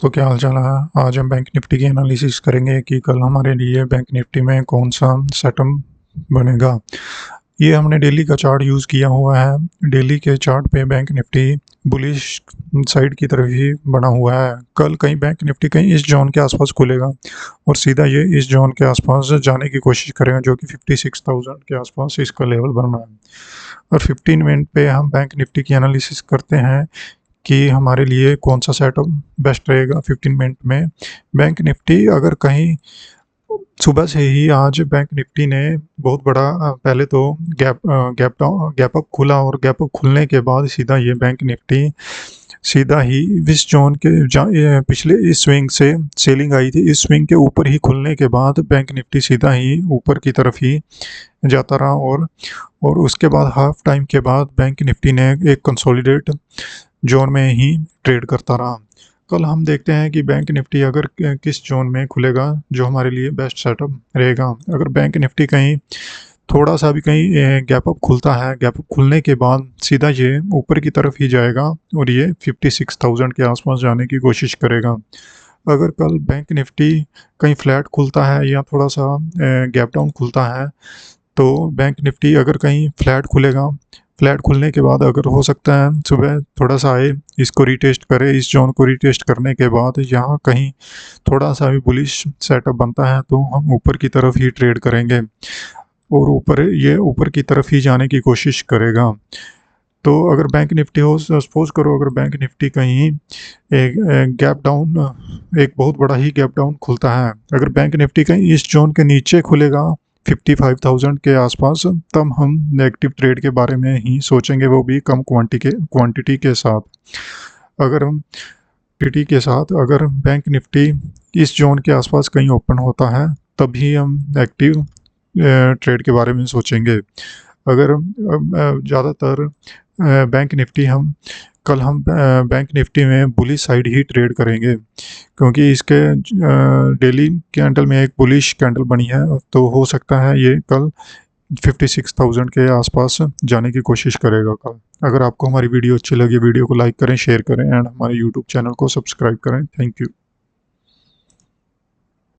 तो क्या हाल चाल है। आज हम बैंक निफ्टी की एनालिसिस करेंगे कि कल हमारे लिए बैंक निफ्टी में कौन सा सेटअप बनेगा। ये हमने डेली का चार्ट यूज़ किया हुआ है। डेली के चार्ट पे बैंक निफ्टी बुलिश साइड की तरफ ही बना हुआ है। कल कहीं बैंक निफ्टी कहीं इस जोन के आसपास खुलेगा और सीधा ये इस जोन के आसपास जाने की कोशिश करेगा, जो कि 56,000 के आसपास इसका लेवल बनना है। और 15 मिनट पे हम बैंक निफ्टी की एनालिसिस करते हैं कि हमारे लिए कौन सा सेटअप बेस्ट रहेगा। 15 मिनट में बैंक निफ्टी अगर कहीं सुबह से ही आज बैंक निफ्टी ने बहुत बड़ा पहले तो गैप अप खुला और गैप अप खुलने के बाद सीधा ये बैंक निफ्टी सीधा ही इस जोन के ये पिछले इस स्विंग से सेलिंग आई थी, इस स्विंग के ऊपर ही खुलने के बाद बैंक निफ्टी सीधा ही ऊपर की तरफ ही जाता रहा और उसके बाद हाफ टाइम के बाद बैंक निफ्टी ने एक कंसोलिडेट जोन में ही ट्रेड करता रहा। कल हम देखते हैं कि बैंक निफ्टी अगर किस जोन में खुलेगा जो हमारे लिए बेस्ट सेटअप रहेगा। अगर बैंक निफ्टी कहीं थोड़ा सा भी कहीं गैप अप खुलता है, गैप अप खुलने के बाद सीधा ये ऊपर की तरफ ही जाएगा और ये 56,000 के आसपास जाने की कोशिश करेगा। अगर कल बैंक निफ्टी कहीं फ्लैट खुलता है या थोड़ा सा गैप डाउन खुलता है, तो बैंक निफ्टी अगर कहीं फ्लैट खुलेगा, फ्लैट खुलने के बाद अगर हो सकता है सुबह थोड़ा सा आए, इसको रिटेस्ट करे, इस जोन को रिटेस्ट करने के बाद यहाँ कहीं थोड़ा सा भी बुलिश सेटअप बनता है तो हम ऊपर की तरफ ही ट्रेड करेंगे और ऊपर की तरफ ही जाने की कोशिश करेगा। तो अगर बैंक निफ्टी हो, सपोज करो अगर बैंक निफ्टी कहीं एक गैप डाउन, एक बहुत बड़ा ही गैप डाउन खुलता है, अगर बैंक निफ्टी कहीं इस जोन के नीचे खुलेगा 55,000 के आसपास, तब हम नेगेटिव ट्रेड के बारे में ही सोचेंगे, वो भी कम क्वांटिटी के साथ। अगर हम क्वांटिटी के साथ अगर बैंक निफ्टी इस जोन के आसपास कहीं ओपन होता है, तभी हम नेगेटिव ट्रेड के बारे में सोचेंगे। अगर ज़्यादातर बैंक निफ्टी हम बैंक निफ्टी में बुलिश साइड ही ट्रेड करेंगे, क्योंकि इसके डेली कैंडल में एक बुलिश कैंडल बनी है, तो हो सकता है ये कल 56,000 के आसपास जाने की कोशिश करेगा कल। अगर आपको हमारी वीडियो अच्छी लगी, वीडियो को लाइक करें, शेयर करें एंड हमारे यूट्यूब चैनल को सब्सक्राइब करें। Thank you.